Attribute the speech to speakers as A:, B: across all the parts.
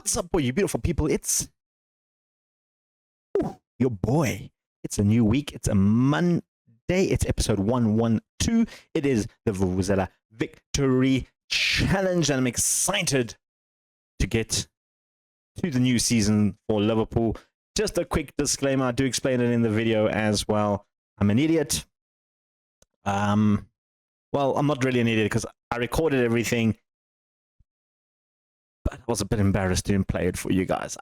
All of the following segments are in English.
A: What's up, boy, you beautiful people? It's your boy. It's a new week. It's a Monday. It's episode 112. It is the Vuvuzela Victory Challenge, and I'm excited to get to the new season for Liverpool. Just a quick disclaimer. I do explain it in the video as well. I'm an idiot. Well, I'm not really an idiot because I recorded everything, but I was a bit embarrassed to play it for you guys.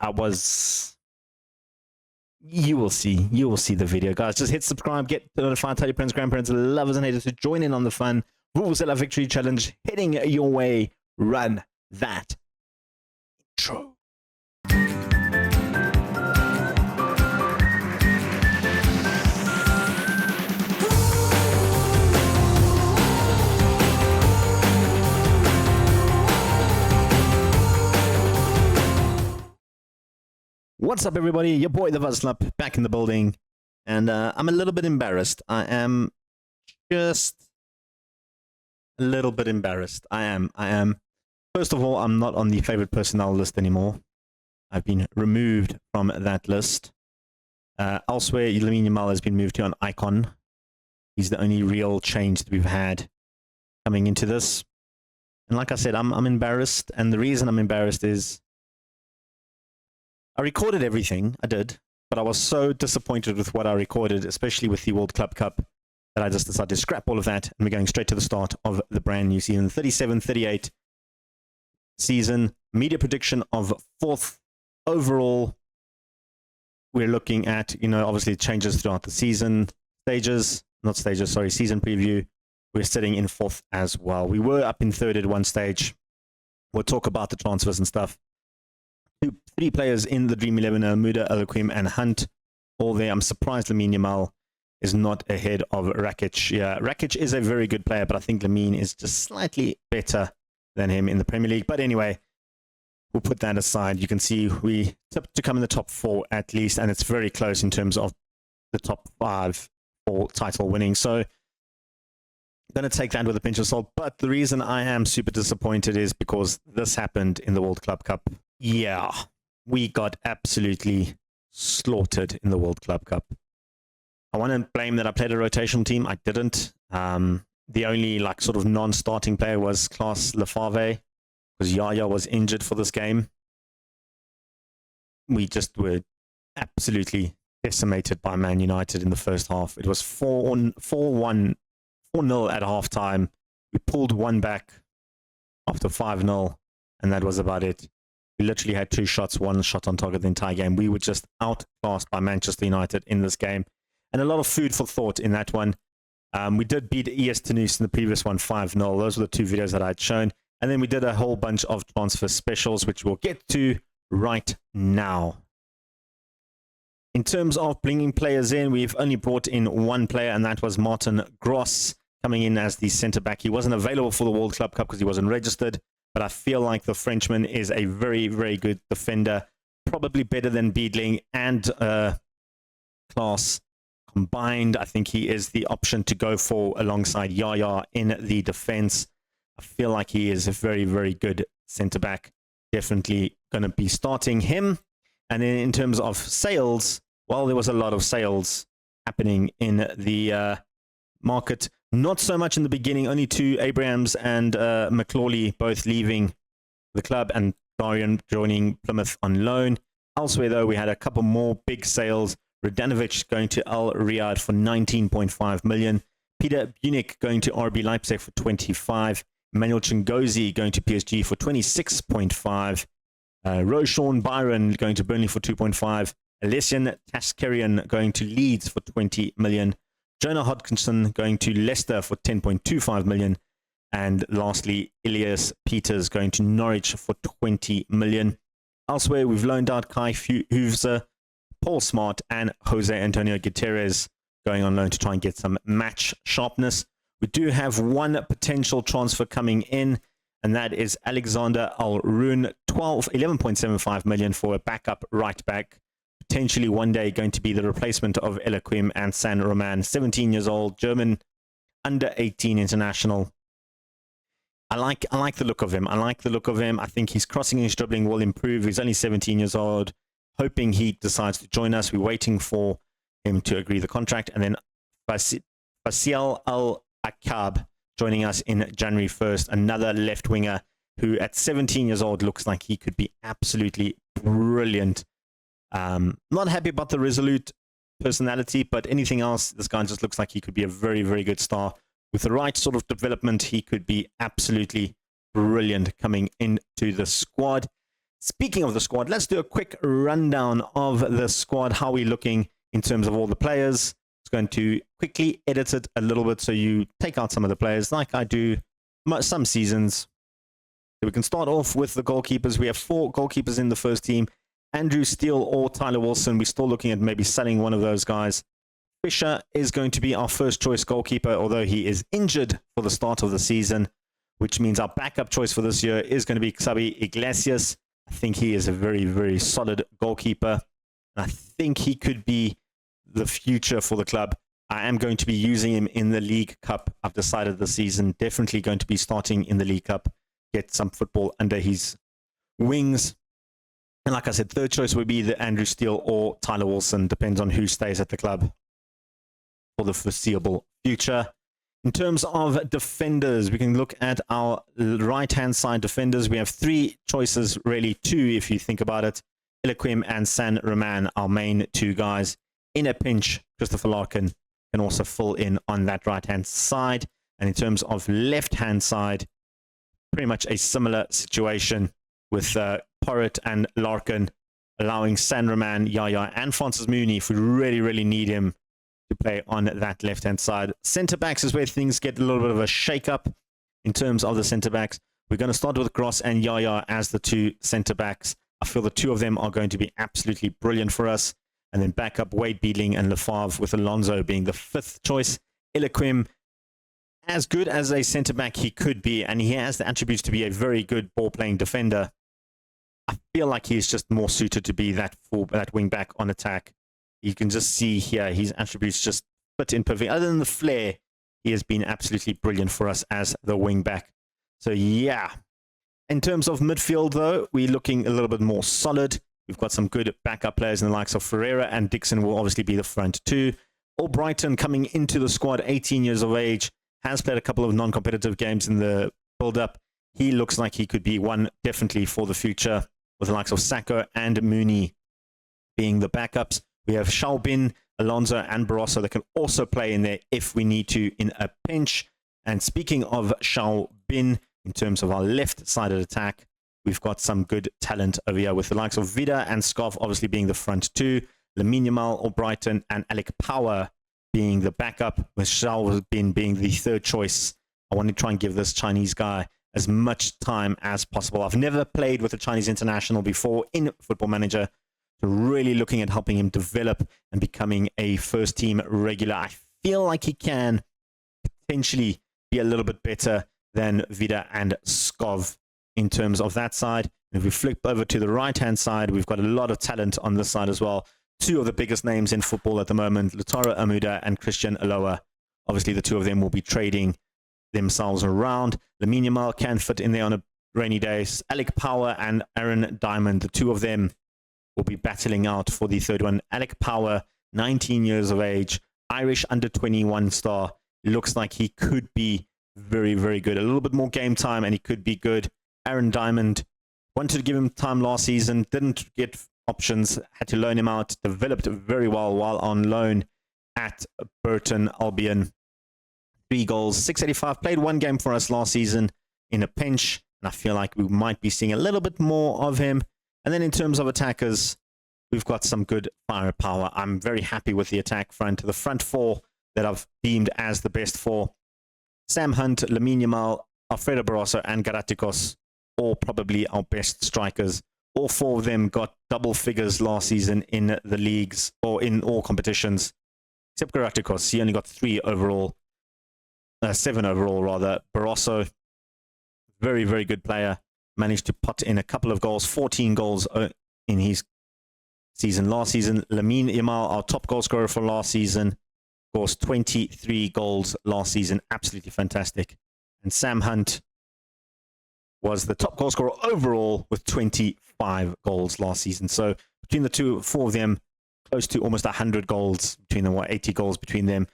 A: You will see the video, guys. Just hit subscribe, get notified, tell your parents, grandparents, lovers, and haters to join in on the fun. Vuvuzela Victory Challenge heading your way. Run that intro. What's up, everybody? Your boy, the Vuvuzela, back in the building. And I'm a little bit embarrassed. I am just a little bit embarrassed. I am. First of all, I'm not on the favorite personnel list anymore. I've been removed from that list. Elsewhere, Lamine Yamal has been moved to an icon. He's the only real change that we've had coming into this. And like I said, I'm embarrassed. And the reason I'm embarrassed is I recorded everything, I did, but I was so disappointed with what I recorded, especially with the World Club Cup, that I just decided to scrap all of that, and we're going straight to the start of the brand new season. 37-38 season, media prediction of 4th overall. We're looking at, obviously changes throughout the season, season preview. We're sitting in 4th as well. We were up in 3rd at one stage. We'll talk about the transfers and stuff. 3 players in the Dream 11, Muda, Eloquim, and Hunt, all there. I'm surprised Lamine Yamal is not ahead of Rakic. Yeah, Rakic is a very good player, but I think Lamine is just slightly better than him in the Premier League. But anyway, we'll put that aside. You can see we tipped to come in the top 4 at least, and it's very close in terms of the top 5 for title winning. So I'm going to take that with a pinch of salt. But the reason I am super disappointed is because this happened in the World Club Cup. Yeah, we got absolutely slaughtered in the World Club Cup. I want to blame that I played a rotational team. I didn't. The only sort of non-starting player was Klaas Lefave, because Yaya was injured for this game. We just were absolutely decimated by Man United in the first half. It was 4-0 at halftime. We pulled one back after 5-0, and that was about it. We literally had 2 shots, 1 shot on target the entire game. We were just outclassed by Manchester United in this game. And a lot of food for thought in that one. We did beat ES Toulouse in the previous one 5-0. Those were the 2 videos that I had shown. And then we did a whole bunch of transfer specials, which we'll get to right now. In terms of bringing players in, we've only brought in 1 player, and that was Martin Gross, coming in as the centre-back. He wasn't available for the World Club Cup because he wasn't registered. But I feel like the Frenchman is a very, very good defender. Probably better than Beedling and Klaas combined. I think he is the option to go for alongside Yaya in the defense. I feel like he is a very, very good centre-back. Definitely going to be starting him. And then in terms of sales, well, there was a lot of sales happening in the market. Not so much in the beginning, only 2, Abrahams and McClawley both leaving the club, and Darian joining Plymouth on loan. Elsewhere, though, we had a couple more big sales. Radanovic going to Al Riyadh for 19.5 million. Peter Bunic going to RB Leipzig for 25. Emmanuel Chingozi going to PSG for 26.5. Roshan Byron going to Burnley for 2.5. Alessian Taskerian going to Leeds for 20 million. Jonah Hodgkinson going to Leicester for 10.25 million. And lastly, Elias Peters going to Norwich for 20 million. Elsewhere, we've loaned out Kai Hoovzer, Paul Smart, and Jose Antonio Gutierrez going on loan to try and get some match sharpness. We do have 1 potential transfer coming in, and that is Alexander Alroon, 11.75 million for a backup right back. Potentially one day going to be the replacement of Eloquim and San Roman. 17 years old, German, under 18 international. I like the look of him. I think his crossing and his dribbling will improve. He's only 17 years old. Hoping he decides to join us. We're waiting for him to agree the contract. And then Faisal Al-Akab joining us in January 1st. Another left winger who at 17 years old looks like he could be absolutely brilliant. Not happy about the resolute personality, but anything else, this guy just looks like he could be a very, very good star. With the right sort of development, he could be absolutely brilliant coming into the squad. Speaking of the squad, let's do a quick rundown of the squad. How are we looking in terms of all the players? It's going to quickly edit it a little bit so you take out some of the players like I do some seasons. So we can start off with the goalkeepers. We have 4 goalkeepers in the first team. Andrew Steele or Tyler Wilson. We're still looking at maybe selling one of those guys. Fisher is going to be our first choice goalkeeper, although he is injured for the start of the season, which means our backup choice for this year is going to be Xabi Iglesias. I think he is a very, very solid goalkeeper. I think he could be the future for the club. I am going to be using him in the League Cup. I've decided this season, definitely going to be starting in the League Cup, get some football under his wings. And like I said, third choice would be the Andrew Steele or Tyler Wilson, depends on who stays at the club for the foreseeable future. In terms of defenders, we can look at our right-hand side defenders. We have 3 choices, really 2 if you think about it. Ilequim and San Roman, our main 2 guys. In a pinch, Christopher Larkin can also fill in on that right-hand side. And in terms of left-hand side, pretty much a similar situation with Porritt and Larkin, allowing San Roman, Yaya, and Francis Mooney, if we really, really need him, to play on that left-hand side. Centre-backs is where things get a little bit of a shake-up in terms of the centre-backs. We're going to start with Gross and Yaya as the 2 centre-backs. I feel the 2 of them are going to be absolutely brilliant for us. And then back up Wade Beadling and Lefavre, with Alonso being the 5th choice. Ilequim, as good as a centre-back he could be, and he has the attributes to be a very good ball-playing defender. I feel like he's just more suited to be that wing-back on attack. You can just see here his attributes just fit in perfect. Other than the flair, he has been absolutely brilliant for us as the wing-back. So, yeah. In terms of midfield, though, we're looking a little bit more solid. We've got some good backup players in the likes of Ferreira, and Dixon will obviously be the front 2. Albrighton coming into the squad, 18 years of age, has played a couple of non-competitive games in the build-up. He looks like he could be one definitely for the future, with the likes of Sacco and Mooney being the backups. We have Shalbin, Alonso, and Barroso that can also play in there if we need to in a pinch. And speaking of Shalbin, in terms of our left-sided attack, we've got some good talent over here with the likes of Vida and Scoff obviously being the front 2, Lamine Yamal, Albrighton, and Alec Power being the backup, with Shalbin being the 3rd choice. I want to try and give this Chinese guy as much time as possible. I've never played with a Chinese international before in Football Manager, so really looking at helping him develop and becoming a first-team regular. I feel like he can potentially be a little bit better than Vida and Skov in terms of that side. And if we flip over to the right-hand side, we've got a lot of talent on this side as well. 2 of the biggest names in football at the moment, Lautaro Amuda and Christian Aloa. Obviously, the 2 of them will be trading themselves around. Lamine Yamal can fit in there on a rainy day. Alec Power and Aaron Diamond, the 2 of them will be battling out for the 3rd one. Alec Power, 19 years of age, Irish under-21 star. Looks like he could be very, very good. A little bit more game time and he could be good. Aaron Diamond, wanted to give him time last season, didn't get options, had to loan him out, developed very well while on loan at Burton Albion. 3 goals, 685, played 1 game for us last season in a pinch, and I feel like we might be seeing a little bit more of him. And then in terms of attackers, we've got some good firepower. I'm very happy with the attack front. The front 4 that I've deemed as the best 4. Sam Hunt, Lamine Yamal, Alfredo Barroso, and Garaticos, all probably our best strikers. All 4 of them got double figures last season in the leagues, or in all competitions. Except Garaticos, he only got 3 overall. 7 overall, rather. Barroso, very, very good player. Managed to pot in a couple of goals, 14 goals in his season last season. Lamine Yamal, our top goal scorer for last season, scores 23 goals last season. Absolutely fantastic. And Sam Hunt, was the top goal scorer overall with 25 goals last season. So between the four of them, close to almost 100 goals between them, 80 goals between them.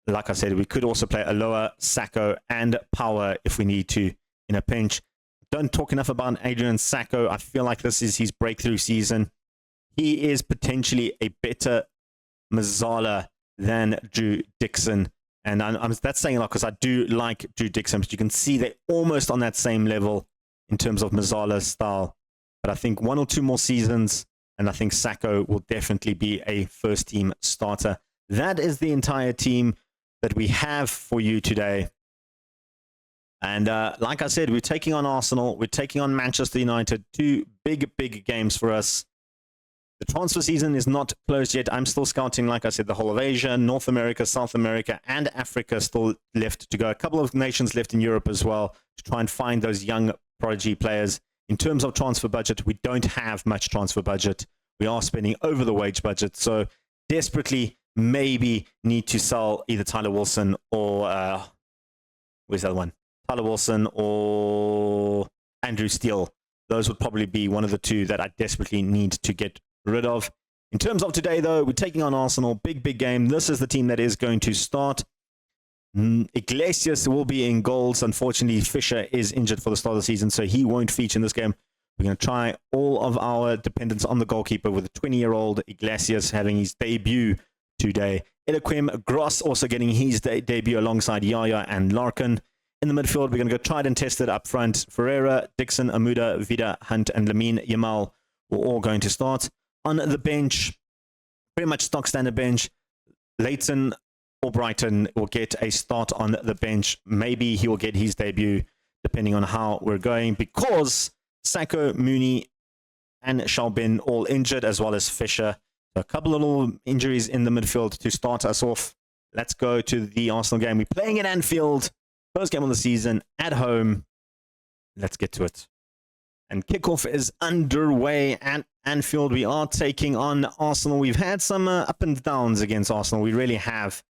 A: Like I said, we could also play Aloha, Sacco, and Power if we need to in a pinch. Don't talk enough about Adrian Sacco. I feel like this is his breakthrough season. He is potentially a better Mazzala than Drew Dixon. And that's saying a lot because I do like Drew Dixon, but you can see they're almost on that same level in terms of Mazzala's style. But I think 1 or 2 more seasons, and I think Sacco will definitely be a first-team starter. That is the entire team that we have for you today. And like I said, we're taking on Arsenal. We're taking on Manchester United. 2 big, big games for us. The transfer season is not closed yet. I'm still scouting, like I said, the whole of Asia, North America, South America, and Africa still left to go. A couple of nations left in Europe as well to try and find those young prodigy players. In terms of transfer budget, we don't have much transfer budget. We are spending over the wage budget. So desperately maybe need to sell either Tyler Wilson or... where's the other one? Tyler Wilson or Andrew Steele. Those would probably be one of the 2 that I desperately need to get rid of. In terms of today, though, we're taking on Arsenal. Big, big game. This is the team that is going to start. Iglesias will be in goals. Unfortunately, Fisher is injured for the start of the season, so he won't feature in this game. We're going to try all of our dependence on the goalkeeper with a 20-year-old Iglesias having his debut today. Eloquim Gross also getting his debut alongside Yaya and Larkin. In the midfield, we're going to go tried and tested up front. Ferreira, Dixon, Amuda, Vida, Hunt, and Lamine Yamal were all going to start. On the bench, pretty much stock standard bench, Leighton or Brighton will get a start on the bench. Maybe he will get his debut, depending on how we're going, because Sacco, Mooney, and Shalbin all injured, as well as Fisher. So a couple of little injuries in the midfield to start us off. Let's go to the Arsenal game. We're playing at Anfield. First game of the season at home. Let's get to it. And kickoff is underway at Anfield. We are taking on Arsenal. We've had some up and downs against Arsenal. We really have.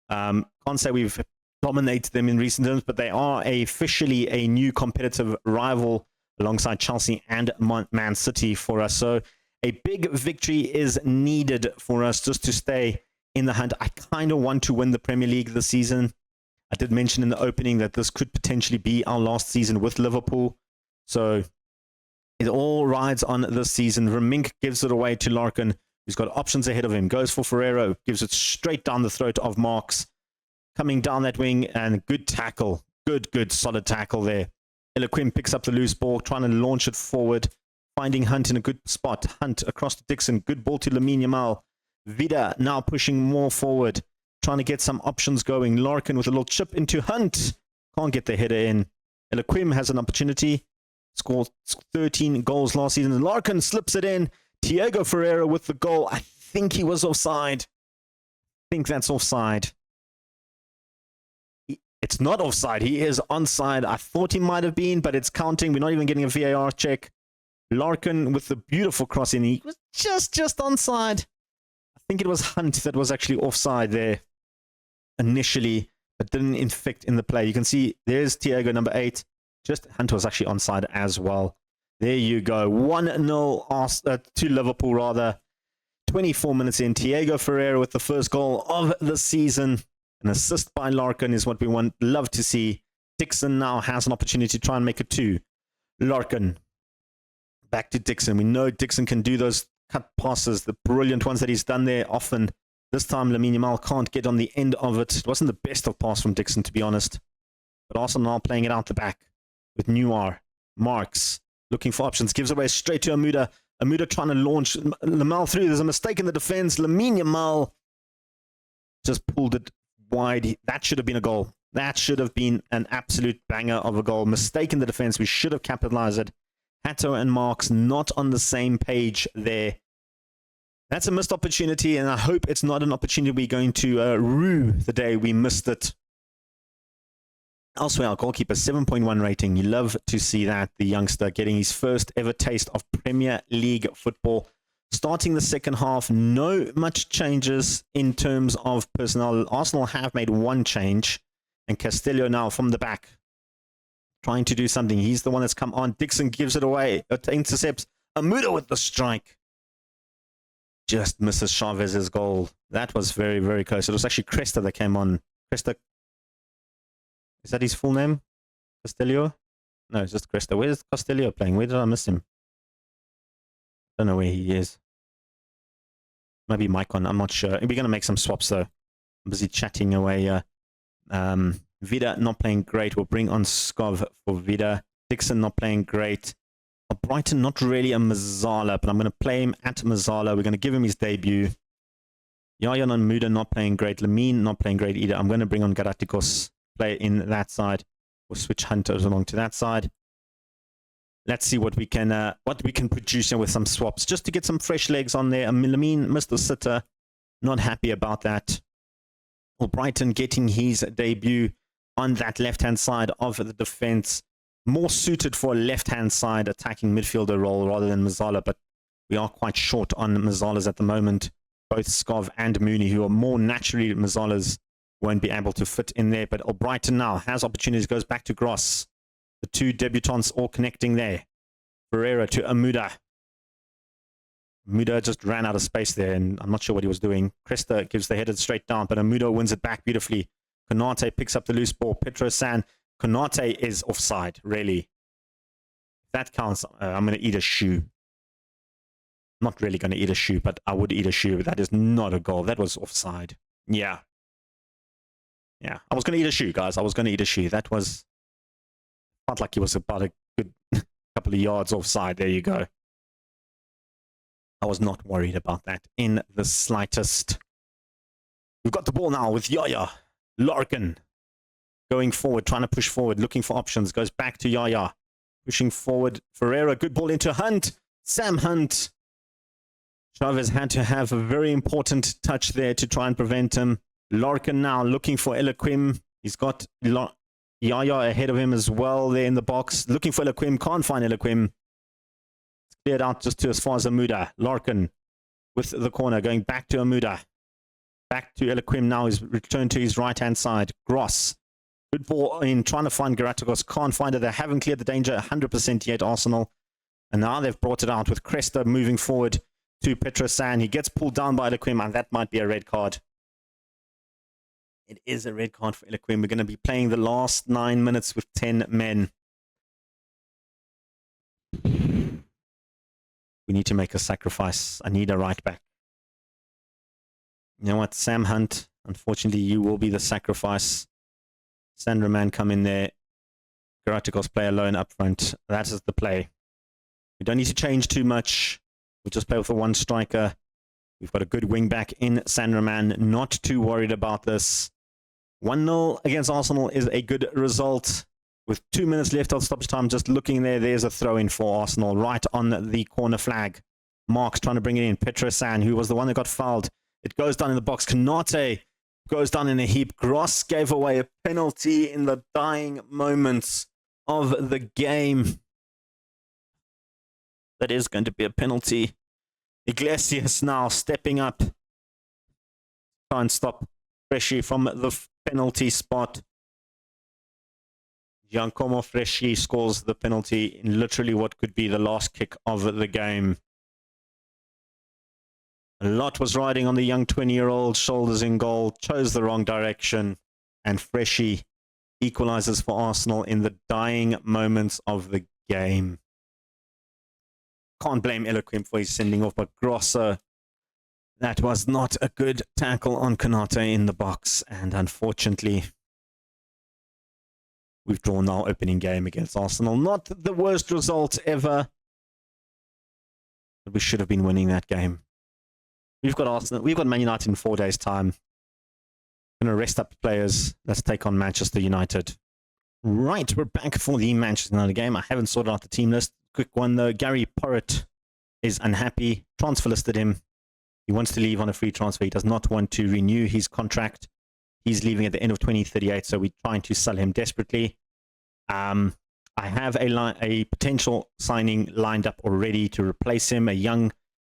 A: Can't say we've dominated them in recent terms, but they are officially a new competitive rival alongside Chelsea and Man City for us. So a big victory is needed for us just to stay in the hunt. I kind of want to win the Premier League this season. I did mention in the opening that this could potentially be our last season with Liverpool. So it all rides on this season. Vermink gives it away to Larkin, who's got options ahead of him. Goes for Ferreira, gives it straight down the throat of Marks. Coming down that wing, and good tackle. Good, solid tackle there. Eloquim picks up the loose ball, trying to launch it forward. Finding Hunt in a good spot. Hunt across to Dixon. Good ball to Lamine Yamal. Vida now pushing more forward. Trying to get some options going. Larkin with a little chip into Hunt. Can't get the header in. Eloquim has an opportunity. Scored 13 goals last season. Larkin slips it in. Thiago Ferreira with the goal. I think he was offside. I think that's offside. It's not offside. He is onside. I thought he might have been, but it's counting. We're not even getting a VAR check. Larkin with the beautiful cross in. He was just onside. I think it was Hunt that was actually offside there initially, but didn't infect in the play. You can see there's Thiago, number 8. Just Hunt was actually onside as well. There you go. 1-0 to Liverpool, rather. 24 minutes in. Thiago Ferreira with the first goal of the season. An assist by Larkin is what we love to see. Dixon now has an opportunity to try and make it 2. Larkin. Back to Dixon. We know Dixon can do those cut passes, the brilliant ones that he's done there often. This time, Lamine Yamal can't get on the end of it. It wasn't the best of pass from Dixon, to be honest. But Arsenal now playing it out the back with Newar. Marks looking for options. Gives away straight to Amuda. Amuda trying to launch Yamal through. There's a mistake in the defense. Lamine Yamal just pulled it wide. That should have been a goal. That should have been an absolute banger of a goal. Mistake in the defense. We should have capitalized it. Hatto and Marks not on the same page there. That's a missed opportunity, and I hope it's not an opportunity we're going to rue the day we missed it. Elsewhere, our goalkeeper, 7.1 rating. You love to see that. The youngster getting his first ever taste of Premier League football. Starting the second half, no much changes in terms of personnel. Arsenal have made one change, and Castillo now from the back. trying to do something. He's the one that's come on. Dixon gives it away. It intercepts. Amuda with the strike. Just misses Chavez's goal. That was very, very close. It was actually Cresta that came on. Cresta. Is that his full name? Castillo? No, it's just Cresta. Where's Castillo playing? Where did I miss him? Don't know where he is. Maybe Maicon. I'm not sure. We're going to make some swaps though. I'm busy chatting away. Vida not playing great. We'll bring on Skov for Vida. Dixon not playing great. Brighton not really a Mazzala, but I'm going to play him at Mazzala. We're going to give him his debut. Yaya Nonmuda not playing great. Lamine not playing great either. I'm going to bring on Garatikos, play in that side. We'll switch Hunters along to that side. Let's see what we can produce here with some swaps, just to get some fresh legs on there. Lamine missed the sitter. Not happy about that. Well, Brighton getting his debut on that left-hand side of the defense. More suited for a left-hand side attacking midfielder role rather than Mazzala, but we are quite short on Mazzalas at the moment. Both Skov and Mooney, who are more naturally Mazzalas, won't be able to fit in there. But Brighton now has opportunities, goes back to Gross. The two debutants all connecting there. Ferreira to Amuda. Amuda just ran out of space there, and I'm not sure what he was doing. Cresta gives the header straight down, but Amuda wins it back beautifully. Konate picks up the loose ball. Petrosan. Konate is offside, really. If that counts, I'm going to eat a shoe. Not really going to eat a shoe, but I would eat a shoe. That is not a goal. That was offside. Yeah. Yeah, I was going to eat a shoe, guys. I was going to eat a shoe. That was... felt like he was about a good couple of yards offside. There you go. I was not worried about that in the slightest. We've got the ball now with Yaya. Larkin going forward, trying to push forward, looking for options. Goes back to Yaya. Pushing forward. Ferreira, good ball into Hunt. Sam Hunt. Chavez had to have a very important touch there to try and prevent him. Larkin now looking for Eloquim. He's got Yaya ahead of him as well there in the box. Looking for Eloquim. Can't find Eloquim. It's cleared out just to as far as Amuda. Larkin with the corner going back to Amuda. Back to Eloquim now. He's returned to his right-hand side. Gross. Good ball in, trying to find Garatikos. Can't find it. They haven't cleared the danger 100% yet, Arsenal. And now they've brought it out with Cresta moving forward to Petrosan. He gets pulled down by Eloquim, and that might be a red card. It is a red card for Eloquim. We're going to be playing the last 9 minutes with 10 men. We need to make a sacrifice. I need a right back. You know what, Sam Hunt, unfortunately, you will be the sacrifice. Sandra Man come in there. Garatikos play alone up front. That is the play. We don't need to change too much. We'll just play with the one striker. We've got a good wing back in Sandra Man. Not too worried about this. 1-0 against Arsenal is a good result. With 2 minutes left of stoppage time, just looking there, there's a throw-in for Arsenal right on the corner flag. Marks trying to bring it in. Petrosan, who was the one that got fouled. It goes down in the box. Konate goes down in a heap. Gross gave away a penalty in the dying moments of the game. That is going to be a penalty. Iglesias now stepping up. Try and stop Freshy from the penalty spot. Giancomo Freshy scores the penalty in literally what could be the last kick of the game. A lot was riding on the young 20-year-old, shoulders in goal, chose the wrong direction, and Freshy equalizes for Arsenal in the dying moments of the game. Can't blame Eloquim for his sending off, but Grosso, that was not a good tackle on Konate in the box, and unfortunately, we've drawn our opening game against Arsenal. Not the worst result ever, but we should have been winning that game. We've got Arsenal. We've got Man United in 4 days' time. Going to rest up players. Let's take on Manchester United. Right, we're back for the Manchester United game. I haven't sorted out the team list. Quick one though. Gary Porritt is unhappy. Transfer listed him. He wants to leave on a free transfer. He does not want to renew his contract. He's leaving at the end of 2038, so we're trying to sell him desperately. I have a potential signing lined up already to replace him. A young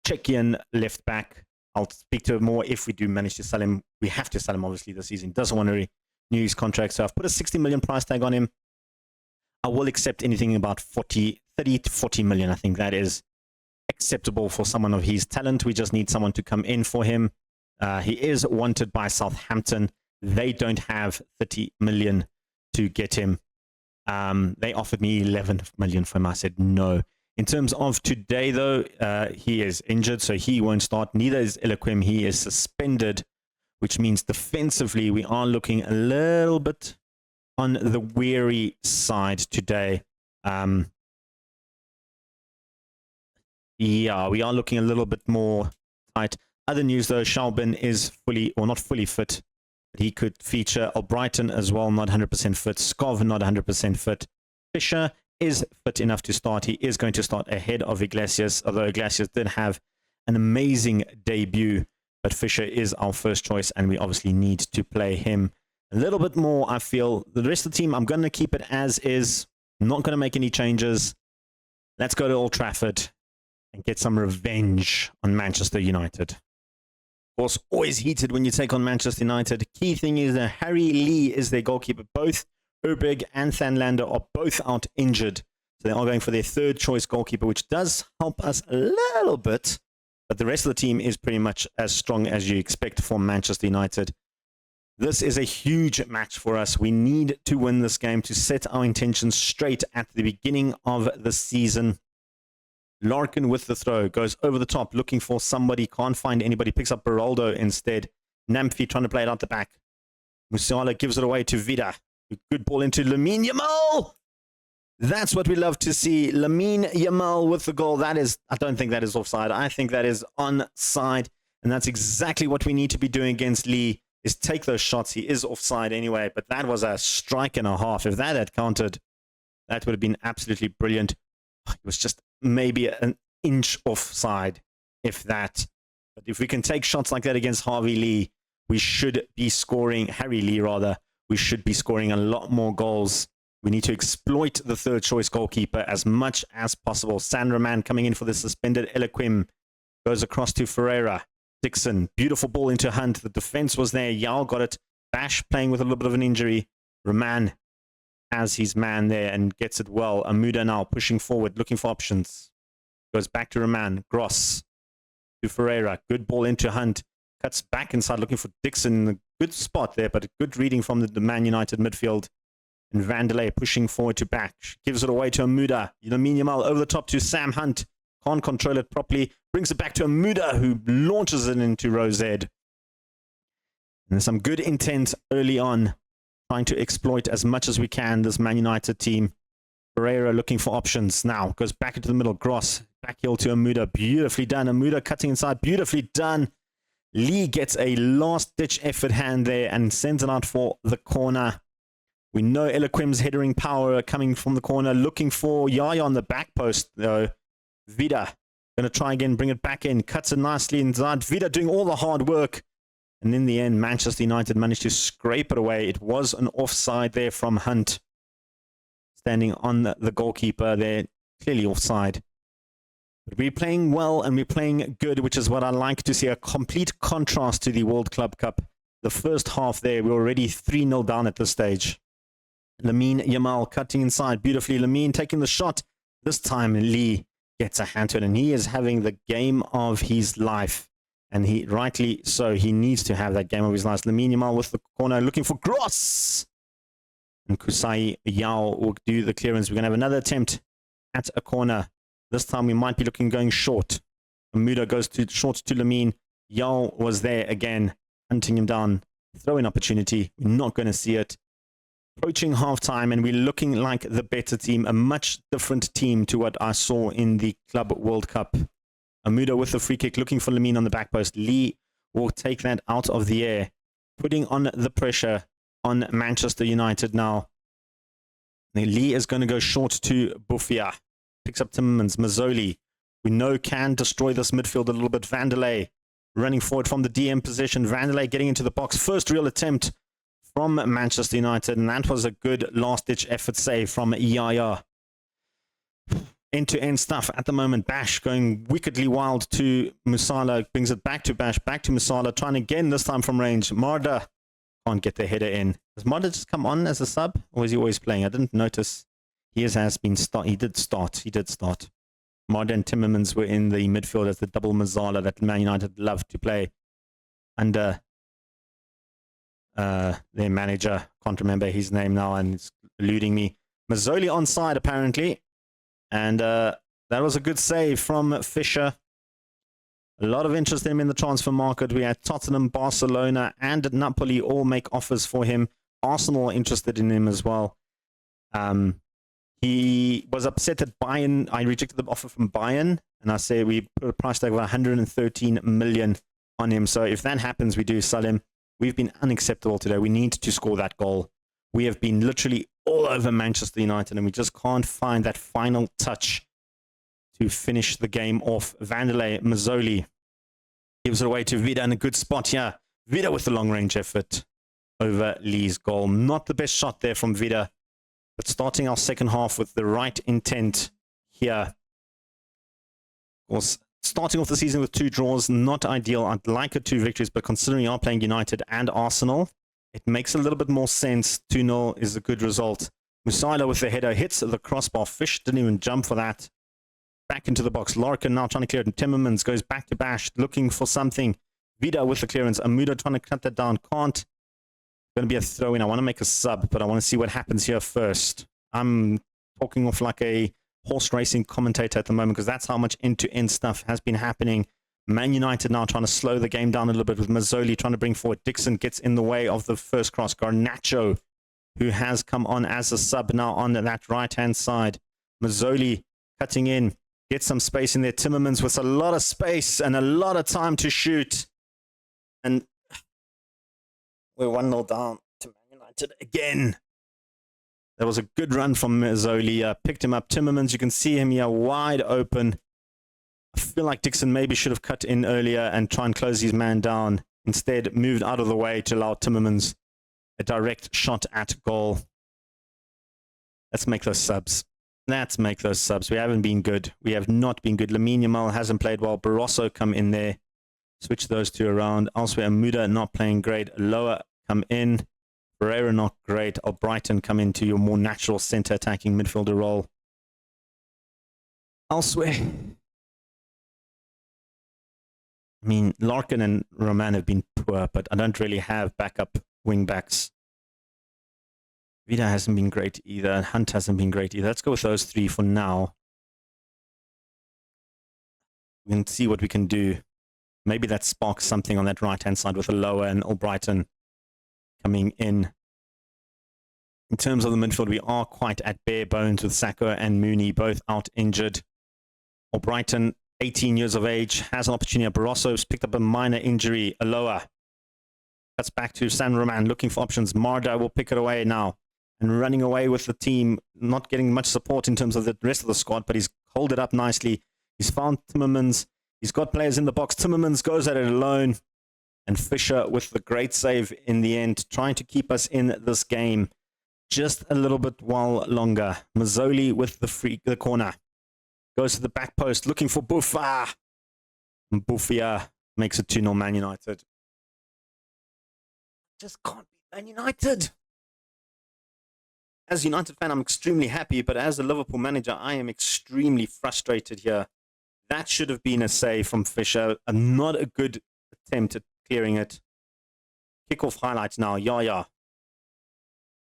A: Czechian left back. I'll speak to him more if we do manage to sell him. We have to sell him, obviously, this season. Doesn't want to renew his contract, so I've put a 60 million price tag on him. I will accept anything about 30 to 40 million. I think that is acceptable for someone of his talent. We just need someone to come in for him. He is wanted by Southampton. They don't have 30 million to get him. They offered me 11 million for him. I said no. In terms of today, though, he is injured, so he won't start. Neither is Eloquim. He is suspended, which means defensively we are looking a little bit on the weary side today. Yeah, we are looking a little bit more tight. Other news, though, Shalbin is fully, or not fully fit, but he could feature. Albrighton as well, not 100% fit. Skov, not 100% fit. Fisher is fit enough to start. He is going to start ahead of Iglesias, although Iglesias did have an amazing debut. But Fisher is our first choice, and we obviously need to play him a little bit more, I feel. The rest of the team, I'm going to keep it as is. I'm not going to make any changes. Let's go to Old Trafford and get some revenge on Manchester United. Of course, always heated when you take on Manchester United. The key thing is that Harry Lee is their goalkeeper. Both Urbig and Thanlander are both out injured. So they are going for their third choice goalkeeper, which does help us a little bit. But the rest of the team is pretty much as strong as you expect from Manchester United. This is a huge match for us. We need to win this game to set our intentions straight at the beginning of the season. Larkin with the throw, goes over the top, looking for somebody, can't find anybody, picks up Beraldo instead. Namphy trying to play it out the back. Musiala gives it away to Vida. Good ball into Lamine Yamal. That's what we love to see. Lamine Yamal with the goal. That is, I don't think that is offside. I think that is onside. And that's exactly what we need to be doing against Lee, is take those shots. He is offside anyway, but that was a strike and a half. If that had counted, that would have been absolutely brilliant. It was just maybe an inch offside, if that. But if we can take shots like that against Harvey Lee, we should be scoring, Harry Lee rather, we should be scoring a lot more goals. We need to exploit the third choice goalkeeper as much as possible. Sandraman coming in for the suspended Eloquim. Goes across to Ferreira. Dixon, beautiful ball into Hunt. The defense was there. Yao got it. Bash playing with a little bit of an injury. Roman has his man there and gets it well. Amuda now pushing forward, looking for options. Goes back to Roman. Gross to Ferreira. Good ball into Hunt. Cuts back inside, looking for Dixon. A good spot there, but a good reading from the Man United midfield. And Vanderlei pushing forward to Bash. Gives it away to Amuda. Lamine Yamal over the top to Sam Hunt. Can't control it properly. Brings it back to Amuda, who launches it into Rosed. And there's some good intent early on, trying to exploit as much as we can this Man United team. Pereira looking for options now. Goes back into the middle. Gross. Back heel to Amuda. Beautifully done. Amuda cutting inside. Beautifully done. Lee gets a last-ditch effort hand there and sends it out for the corner. We know Eloquim's headering power coming from the corner. Looking for Yaya on the back post, though. Vida going to try again, bring it back in. Cuts it nicely inside. Vida doing all the hard work. And in the end, Manchester United managed to scrape it away. It was an offside there from Hunt. Standing on the goalkeeper there. Clearly offside. But we're playing well and we're playing good, which is what I like to see. A complete contrast to the World Club Cup. The first half there, we're already 3-0 down at this stage. Lamine Yamal cutting inside beautifully. Lamine taking the shot. This time Lee gets a hand to it, and he is having the game of his life. And he rightly so. He needs to have that game of his life. Lamine Yamal with the corner, looking for Gross. And Kusai Yao will do the clearance. We're going to have another attempt at a corner. This time we might be looking going short. Amuda goes to short to Lamine. Yao was there again, hunting him down. Throw-in opportunity. We're not going to see it. Approaching half-time, and we're looking like the better team, a much different team to what I saw in the Club World Cup. Amuda with the free kick, looking for Lamine on the back post. Lee will take that out of the air, putting on the pressure on Manchester United now. Lee is going to go short to Buffia. Picks up Timmermans. Mazzoli, we know, can destroy this midfield a little bit. Vanderlei running forward from the DM position. Vanderlei getting into the box. First real attempt from Manchester United, and that was a good last-ditch effort save from Yaya. End-to-end stuff at the moment. Bash going wickedly wild to Musala, brings it back to Bash, back to Musala, trying again this time from range. Marda can't get the header in. Does Marda just come on as a sub, or is he always playing? I didn't notice. He did start. Marder and Timmermans were in the midfield as the double Vuvuzela that Man United loved to play under their manager. Can't remember his name now and it's eluding me. Mazzoli onside apparently. And that was a good save from Fisher. A lot of interest in him in the transfer market. We had Tottenham, Barcelona, and Napoli all make offers for him. Arsenal are interested in him as well. He was upset at Bayern. I rejected the offer from Bayern, and I say we put a price tag of 113 million on him. So if that happens, we do sell him. We've been unacceptable today. We need to score that goal. We have been literally all over Manchester United, and we just can't find that final touch to finish the game off. Vanderlei, Mazzoli gives it away to Vida in a good spot here. Vida with the long-range effort over Lee's goal. Not the best shot there from Vida, but starting our second half with the right intent here. Of course, starting off the season with 2 draws, not ideal. I'd like 2 victories, but considering we are playing United and Arsenal, it makes a little bit more sense. 2-0 is a good result. Musiala with the header hits the crossbar. Fish didn't even jump for that. Back into the box. Larkin now trying to clear it. And Timmermans goes back to Bash, looking for something. Vida with the clearance. Amuda trying to cut that down. Can't. Going to be a throw-in. I want to make a sub, but I want to see what happens here first. I'm talking off like a horse racing commentator at the moment because that's how much end-to-end stuff has been happening. Man United now trying to slow the game down a little bit with Mazzoli trying to bring forward. Dixon gets in the way of the first cross. Garnacho, who has come on as a sub now on that right-hand side. Mazzoli cutting in. Get some space in there. Timmermans with a lot of space and a lot of time to shoot. And we're 1-0 down to Man United again. That was a good run from Mazzoli. Picked him up. Timmermans, you can see him here wide open. I feel like Dixon maybe should have cut in earlier and try and close his man down. Instead, moved out of the way to allow Timmermans a direct shot at goal. Let's make those subs. Let's make those subs. We haven't been good. We have not been good. Lamine Yamal hasn't played well. Barroso come in there. Switch those 2 around. Elsewhere, Amuda not playing great. Loa come in. Pereira not great. Albrighton come into your more natural center attacking midfielder role. Elsewhere, I mean, Larkin and Roman have been poor, but I don't really have backup wing backs. Vida hasn't been great either. Hunt hasn't been great either. Let's go with those 3 for now. We can see what we can do. Maybe that sparks something on that right-hand side with a Loa and Albrighton coming in. In terms of the midfield, we are quite at bare bones with Sacco and Mooney both out injured. Albrighton, 18 years of age, has an opportunity. Barroso's picked up a minor injury. Aloha cuts back to San Roman, looking for options. Marda will pick it away now and running away with the team, not getting much support in terms of the rest of the squad, but he's held it up nicely. He's found Timmermans. He's got players in the box. Timmermans goes at it alone. And Fisher with the great save in the end, trying to keep us in this game just a little bit while longer. Mazzoli with the corner. Goes to the back post, looking for Buffa. And Buffia makes it 2-0 Man United. Just can't beat Man United. As a United fan, I'm extremely happy, but as a Liverpool manager, I am extremely frustrated here. That should have been a save from Fisher. Not a good attempt at clearing it. Kickoff highlights now. Yaya.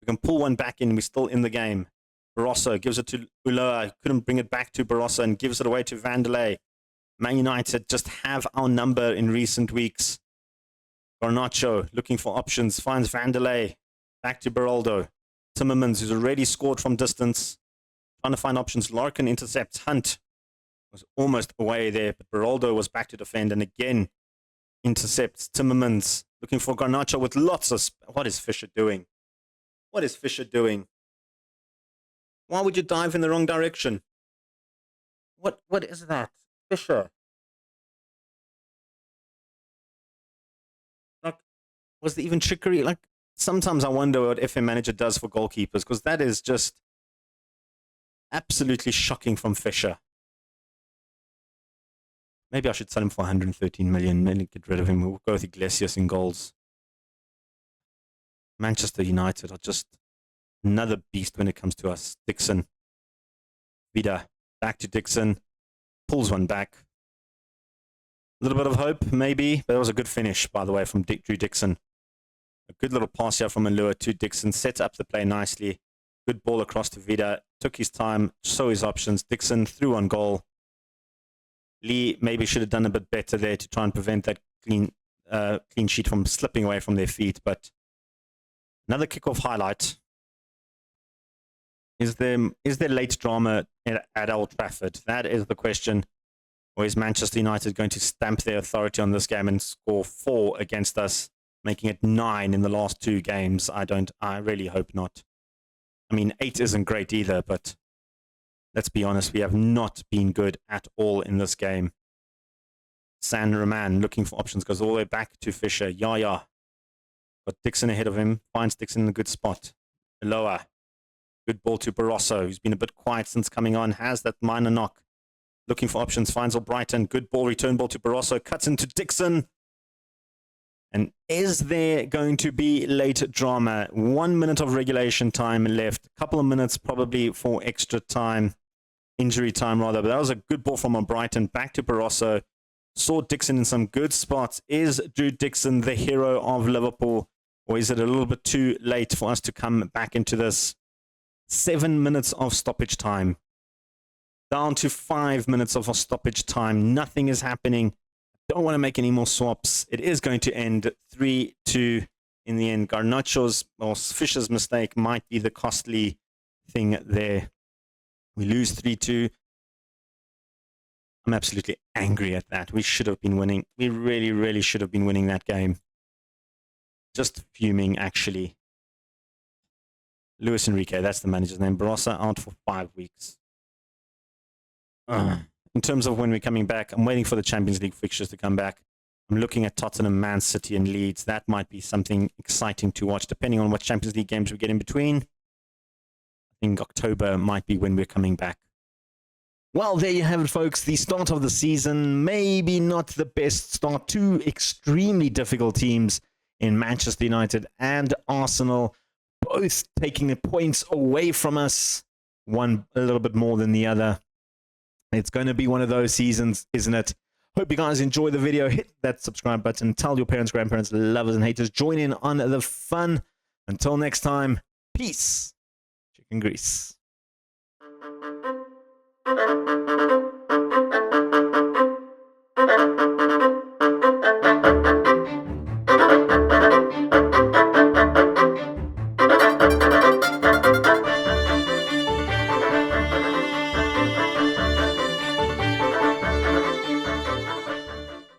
A: We can pull one back in. We're still in the game. Barroso gives it to Ulloa. Couldn't bring it back to Barroso and gives it away to Vanderlei. Man United just have our number in recent weeks. Garnacho looking for options. Finds Vanderlei. Back to Beraldo. Timmermans, who's already scored from distance. Trying to find options. Larkin intercepts. Hunt was almost away there, but Beraldo was back to defend and again intercepts. Timmermans looking for Garnacho with lots of... What is Fisher doing? What is Fisher doing? Why would you dive in the wrong direction? What is that? Fisher. Like, was there even trickery? Like, sometimes I wonder what FM Manager does for goalkeepers, because that is just absolutely shocking from Fisher. Maybe I should sell him for 113 million. Maybe get rid of him. We'll go with Iglesias in goals. Manchester United are just another beast when it comes to us. Dixon Vida back to Dixon. Pulls one back. A little bit of hope, maybe. But it was a good finish, by the way, from Drew Dixon. A good little pass here from Alua to Dixon. Set up the play nicely. Good ball across to Vida. Took his time, saw his options. Dixon threw on goal. Lee maybe should have done a bit better there to try and prevent that clean sheet from slipping away from their feet. But another kickoff highlight. Is there late drama at Old Trafford? That is the question. Or is Manchester United going to stamp their authority on this game and score 4 against us, making it 9 in the last 2 games? I really hope not. I mean, 8 isn't great either, but let's be honest, we have not been good at all in this game. San Roman looking for options, goes all the way back to Fisher. Yaya. Got Dixon ahead of him, finds Dixon in a good spot. Lower. Good ball to Barroso, who's been a bit quiet since coming on, has that minor knock. Looking for options, finds Albrighton. Good ball, return ball to Barroso, cuts into Dixon. And is there going to be late drama? 1 minute of regulation time left. A couple of minutes probably for extra time. Injury time, rather. But that was a good ball from Albrighton. Back to Barroso. Saw Dixon in some good spots. Is Drew Dixon the hero of Liverpool? Or is it a little bit too late for us to come back into this? 7 minutes of stoppage time. Down to 5 minutes of stoppage time. Nothing is happening. Don't want to make any more swaps. It is going to end 3-2 in the end. Garnacho's or Fisher's mistake might be the costly thing there. We lose 3-2. I'm absolutely angry at that. We should have been winning. We really, really should have been winning that game. Just fuming, actually. Luis Enrique, that's the manager's name. Barossa out for 5 weeks. In terms of when we're coming back, I'm waiting for the Champions League fixtures to come back. I'm looking at Tottenham, Man City, and Leeds. That might be something exciting to watch, depending on what Champions League games we get in between. I think October might be when we're coming back. Well, there you have it, folks. The start of the season, maybe not the best start. 2 extremely difficult teams in Manchester United and Arsenal, both taking the points away from us, one a little bit more than the other. It's going to be one of those seasons, isn't it? Hope you guys enjoy the video. Hit that subscribe button. Tell your parents, grandparents, lovers, and haters. Join in on the fun. Until next time, peace. Chicken grease.